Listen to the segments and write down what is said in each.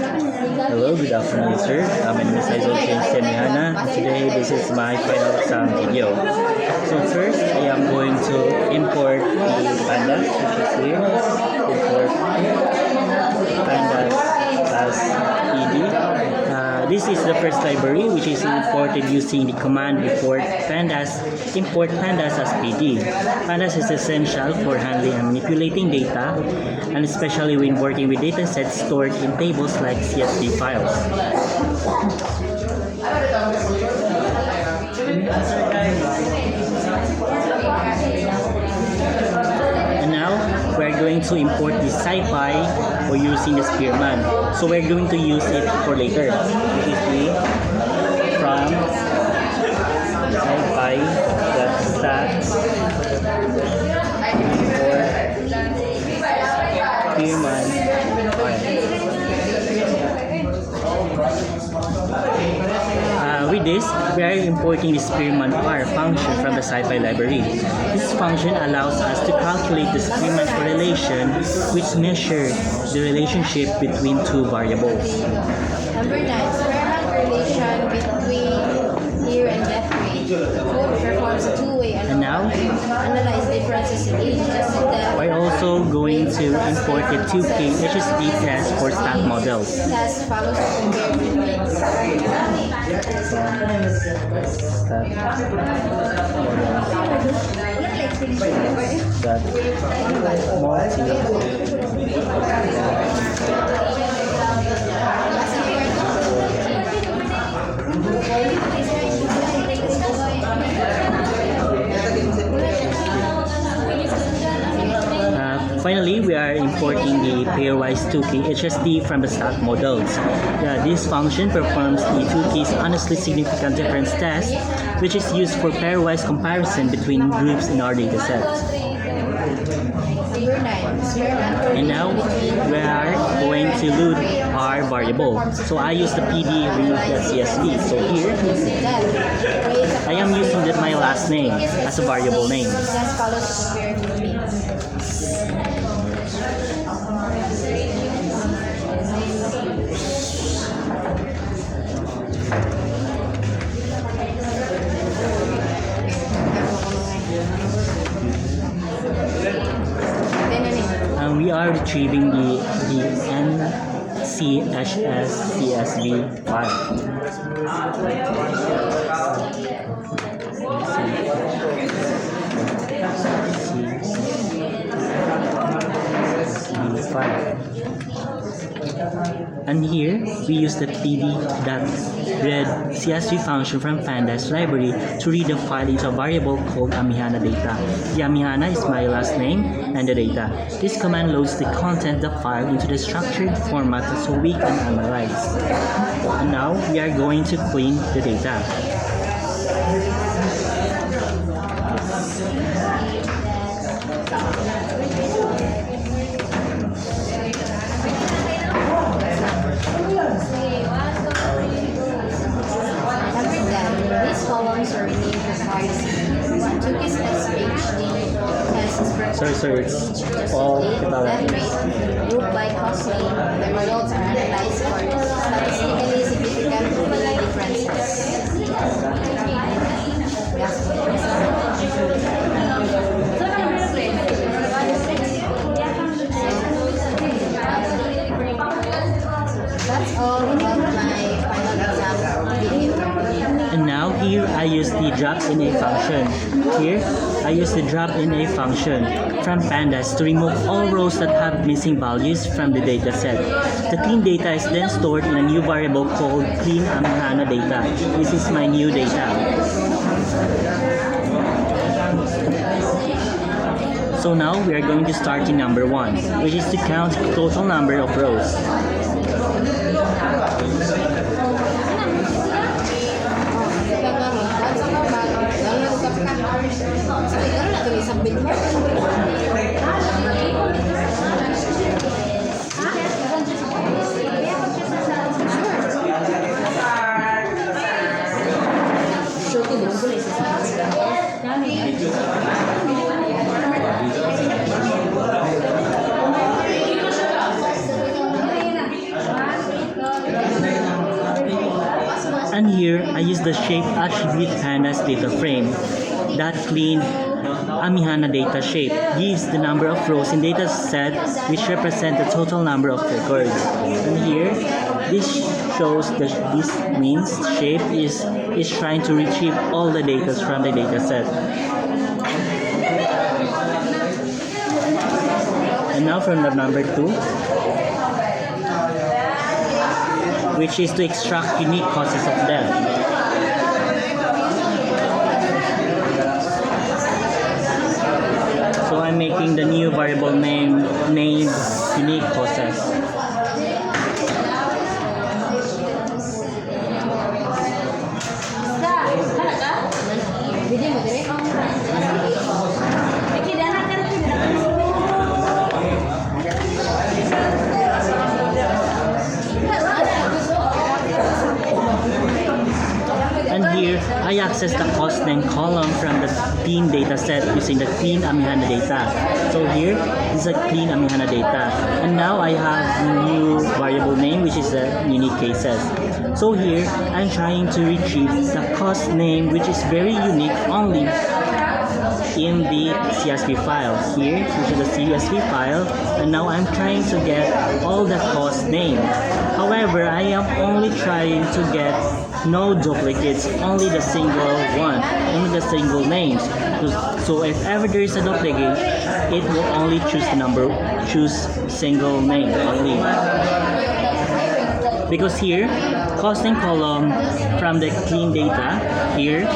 Hello, good afternoon, sir. My name is Aizol Yamihana. Today, this is my final exam video. So first, I am going to import the pandas, which is here. Import pandas as PD. This is the first library which is imported using the command import pandas as PD. Pandas is essential for handling and manipulating data, and especially when working with data sets stored in tables like CSV files. And now we're going to import the SciPy or using the Spearman. So we're going to use it for later. This is the from SciPy.stats for Spearman with this, we are importing the Spearman var function from the SciPy library. This function allows us to calculate the Spearman correlation, which measures the relationship between two variables. Number 9. Spearman correlation between year and death rate. Code performs a two-way analyze differences in age, death, and death. We're also going to import the 2K HSD test for stat models. Test follows the compared means. Finally, we are importing the pairwise 2K HSD from the stat models. This function performs the 2K's honestly significant difference test, which is used for pairwise comparison between groups in our dataset. And now we are going to load our variable. So I use the PD read.csv. So here I am using my last name as a variable name. And we are retrieving the NCHS CSV file. And here, we use the pd.read CSV function from pandas library to read the file into a variable called Amihana data. The Amihana is my last name and the data. This command loads the content of the file into the structured format so we can analyze. And now, we are going to clean the data. Sorry, it's all about group by cost name. The results are analyzed for statistically significant differences. That's all about my final exam video. And now here I use the drop-in-a function. Here I use the drop-in-a function from pandas to remove all rows that have missing values from the dataset. The clean data is then stored in a new variable called clean Amihana data. This is my new data. So now we are going to start in number 1, which is to count the total number of rows. And here, I use the shape attribute pandas data frame. That clean Amihana data shape gives the number of rows in data set which represent the total number of records. And here, this shows that this means shape is trying to retrieve all the data from the data set. And now from the number 2, which is to extract unique causes of death. So I'm making the new variable named unique causes. Video mo dire. And here, I access the cost name column from the clean data set using the clean Amihana data. So here is a clean Amihana data. And now I have new variable name, which is the unique cases. So here, I'm trying to retrieve the cost name, which is very unique only in the CSV file. Here, which is the CSV file, and now I'm trying to get all the cost name. However, I am only trying to get no duplicates, only the single one, only the single names. So if ever there is a duplicate, it will only choose single name only. Because here, costing column from the clean data, here,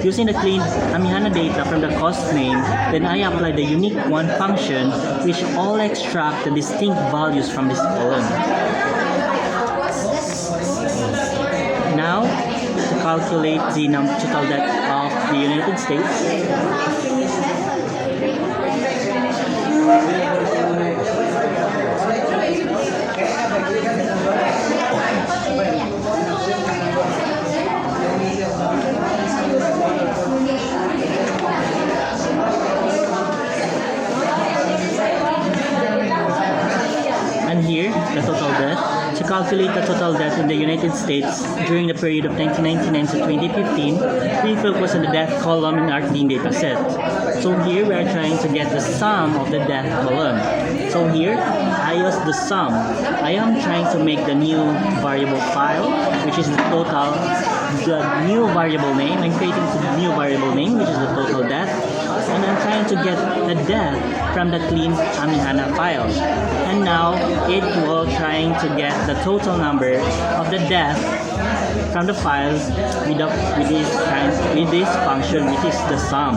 using the clean Amihana data from the cost name, then I apply the unique one function which all extract the distinct values from this column. Now, to calculate the total debt of the United States, and here, the total debt. To calculate the total debt in the United States during the period of 1999 to 2015, we focus on the debt column in our clean data set. So here we are trying to get the sum of the debt column. So here, I use the sum. I am trying to make the new variable file, which is the total, the new variable name. I'm creating the new variable name, which is the total debt. And I'm trying to get the debt from the clean Amihana file. And now it will trying to get the total number of the debt from the file with this function, which is the sum.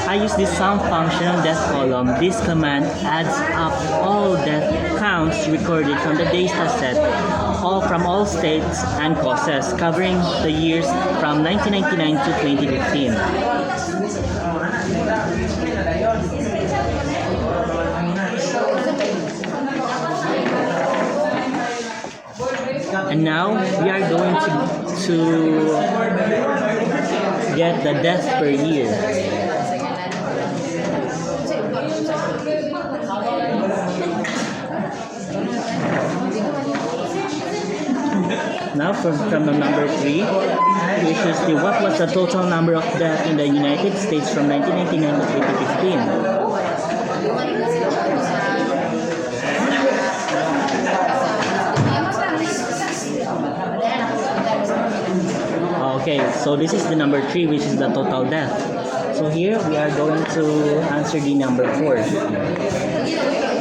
I use this sum function on debt column. This command adds up all debt counts recorded from the data set, all from all states and causes, covering the years from 1999 to 2015. And now we are going to get the death per year. Now from the number 3, which is what was the total number of death in the United States from 1999 to 2015. Okay, so this is the number 3, which is the total death. So here we are going to answer the number 4.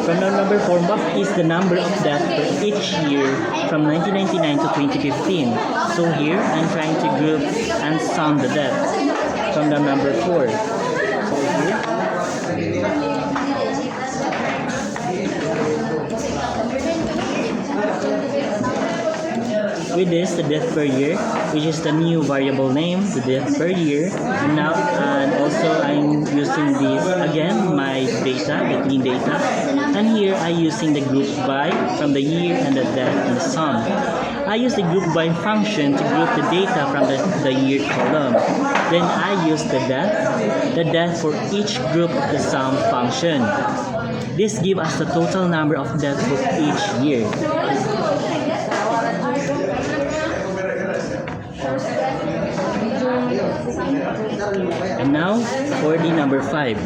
From the number 4, what is the number of death per each year from 1999 to 2015? So here I'm trying to group and sum the death from the number 4. So here. With this, the death per year, which is the new variable name, the death per year. And now, and also I'm using this again, my data, the clean data. And here I'm using the group by from the year and the death and the sum. I use the group by function to group the data from the year column. Then I use the death for each group of the sum function. This gives us the total number of deaths for each year. And now for the number 5.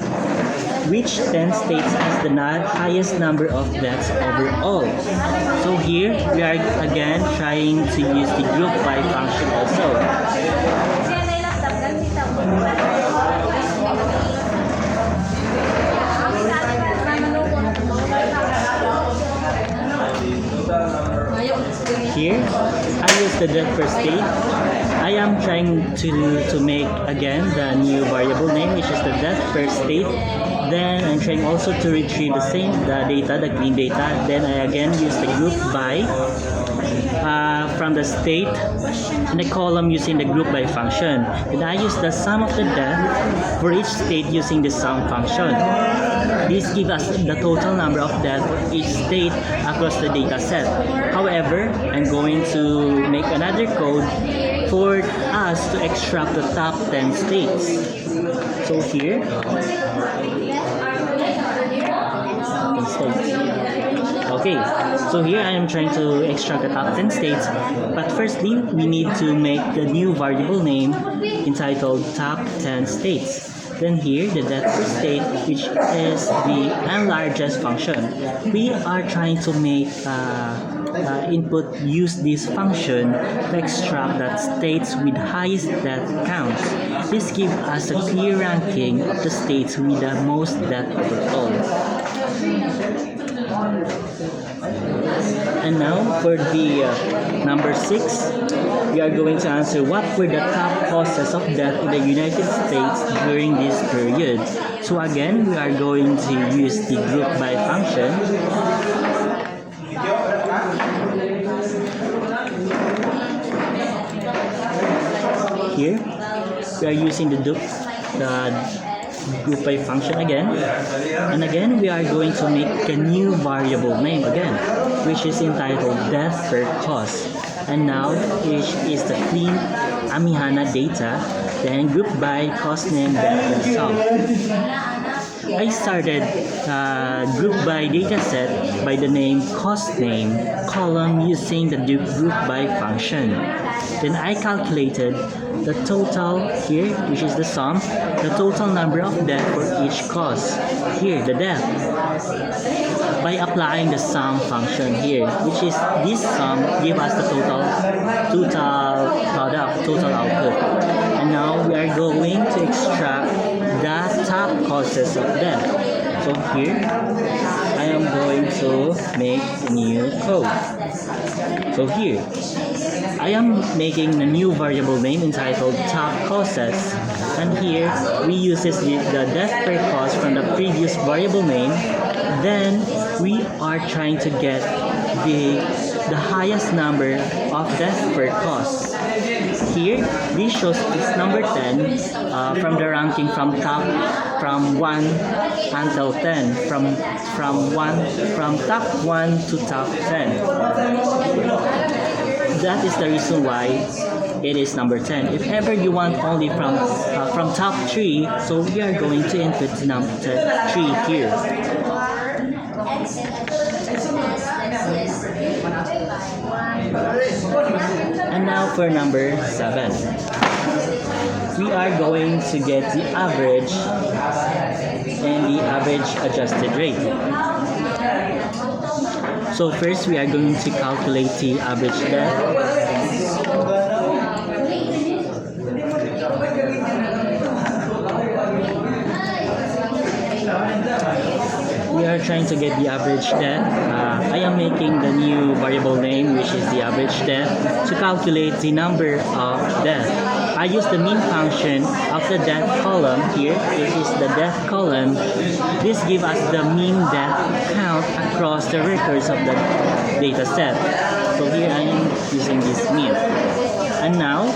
Which 10 states has the highest number of deaths overall? So here we are again trying to use the group by function also. Here, I use the death per state. I am trying to make again the new variable name, which is the death per state. Then I'm trying also to retrieve the data, the clean data. Then I again use the group by from the state in the column using the group by function. Then I use the sum of the death for each state using the sum function. This gives us the total number of deaths for each state across the data set. However, I'm going to make another code for us to extract the top 10 states. So here, 10 states. Okay, so here I am trying to extract the top 10 states, but firstly, we need to make the new variable name entitled top 10 states. Then here, the death per state, which is the largest function. We are trying to make use this function to extract that states with highest death counts. This gives us a clear ranking of the states with the most death overall. And now for the number 6, we are going to answer what were the top causes of death in the United States during this period. So again, we are going to use the group by function. Here, we are using the group by function again, and again we are going to make a new variable name again, which is entitled death per cause. And now which is the clean Amihana data, then group by cause name death per sum. I started group by dataset by the name cost name column using the group by function. Then I calculated the total here, which is the sum, the total number of death for each cause. Here, the death. By applying the sum function here, which is this sum give us the total product, total output. And now we are going to extract the top causes of death. So here, I am going to make a new code. So here, I am making a new variable name entitled top causes, and here we use the death per cause from the previous variable name. Then we are trying to get the highest number of death per cause. Here, this shows this number 10 from the ranking from 1 until 10, from top 1 to top 10. That is the reason why it is number 10. If ever you want only from top 3, so we are going to input number 3 here. And now for number 7. We are going to get the average and the average adjusted rate. So first we are going to calculate the average death. We are trying to get the average death. I am making the new variable name, which is the average death, to calculate the number of death. I use the mean function of the death column here. It is the death column. This gives us the mean death count across the records of the data set. So here I am using this mean. And now,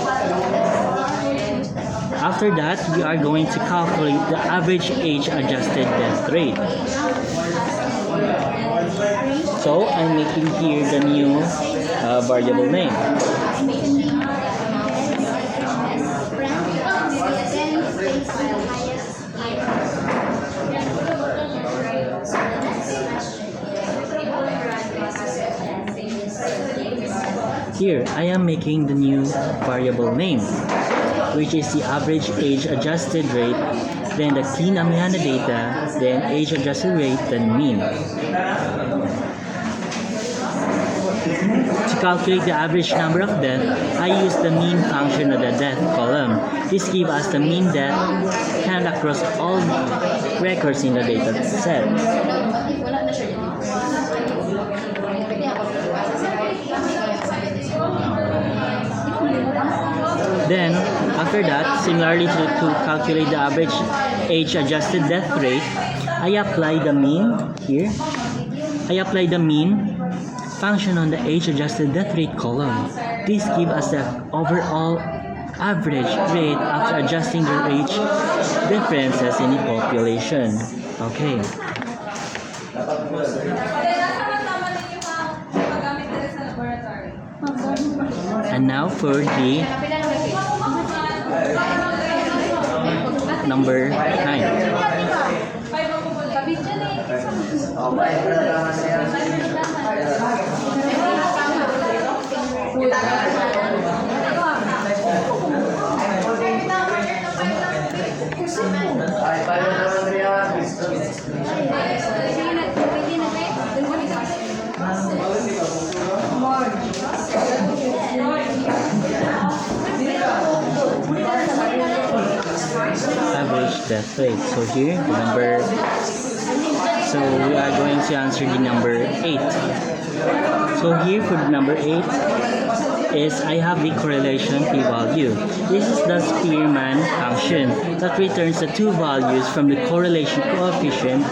after that, we are going to calculate the average age-adjusted death rate. So I'm making here the new variable name. Here, I am making the new variable name. which is the average age-adjusted rate, then the clean Amihana data, then age-adjusted rate, then mean. To calculate the average number of deaths, I use the mean function of the death column. This gives us the mean death count across all records in the data set. Then, after that, similarly to calculate the average age-adjusted death rate, I apply the mean here. I apply the mean function on the age-adjusted death rate column. This gives us the overall average rate after adjusting the age differences in the population. Okay. And now for the number 9. Average death rate. So here, the number. So we are going to answer the number 8. So here for the number 8 is I have the correlation p-value. This is the Spearman function that returns the two values from the correlation coefficient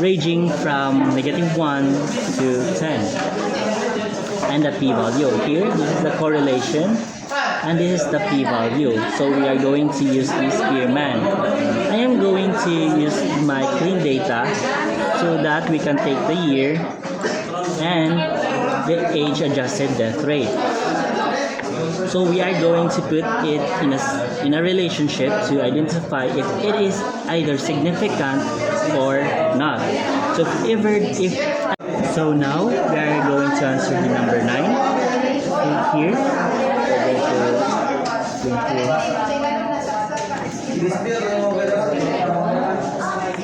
ranging from -1 to 10. And the p-value here, this is the correlation and this is the p-value. So we are going to use the Spearman. I am going to use my clean data so that we can take the year and the age-adjusted death rate. So we are going to put it in a relationship to identify if it is either significant or not. So so now we are going to answer the number 9. Here,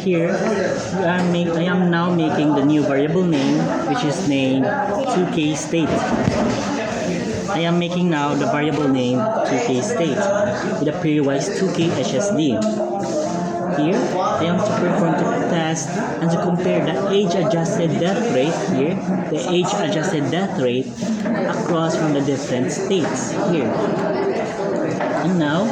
here I am now making the new variable name, which is named 2k state. I am making now the variable name 2k state with a pairwise 2k HSD. Here, I am to perform the test and to compare the age-adjusted death rate here, the age-adjusted death rate across from the different states here. And now,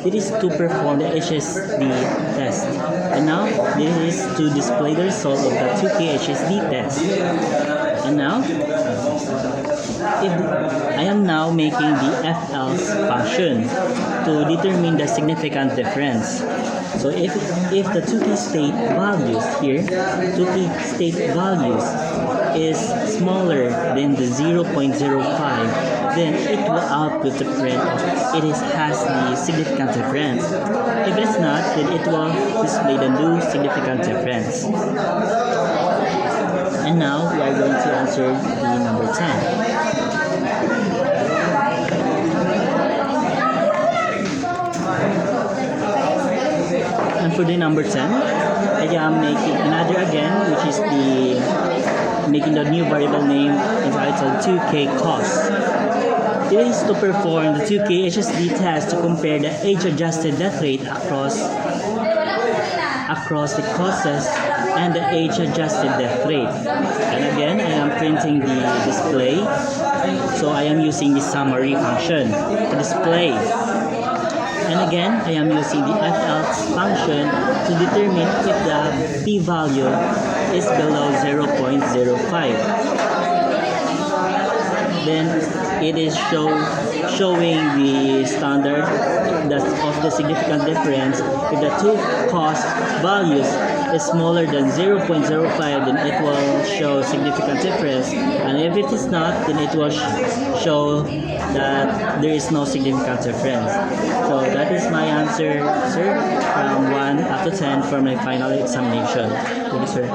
this is to perform the HSD test. And now, this is to display the result of the 2k HSD test. And now, I am now making the f-else function to determine the significant difference. So if the 2k state values here, 2k state values is smaller than the 0.05, then it will output the print it has the significant difference. If it's not, then it will display the new significant difference. And now we are going to answer the number 10. And for the number 10, I am making another again, which is making the new variable name entitled 2k cost. This is to perform the 2k HSD test to compare the age-adjusted death rate across the causes and the age-adjusted death rate. And again, I am printing the display, so I am using the summary function to display. And again, I am using the f-else function to determine if the p-value is below 0.05. Then it is showing the standard of the significant difference. If the two cost values is smaller than 0.05, then it will show significant difference. And if it is not, then it will show that there is no significant difference. So that is my answer, sir, from 1 up to 10 for my final examination. Thank you, sir.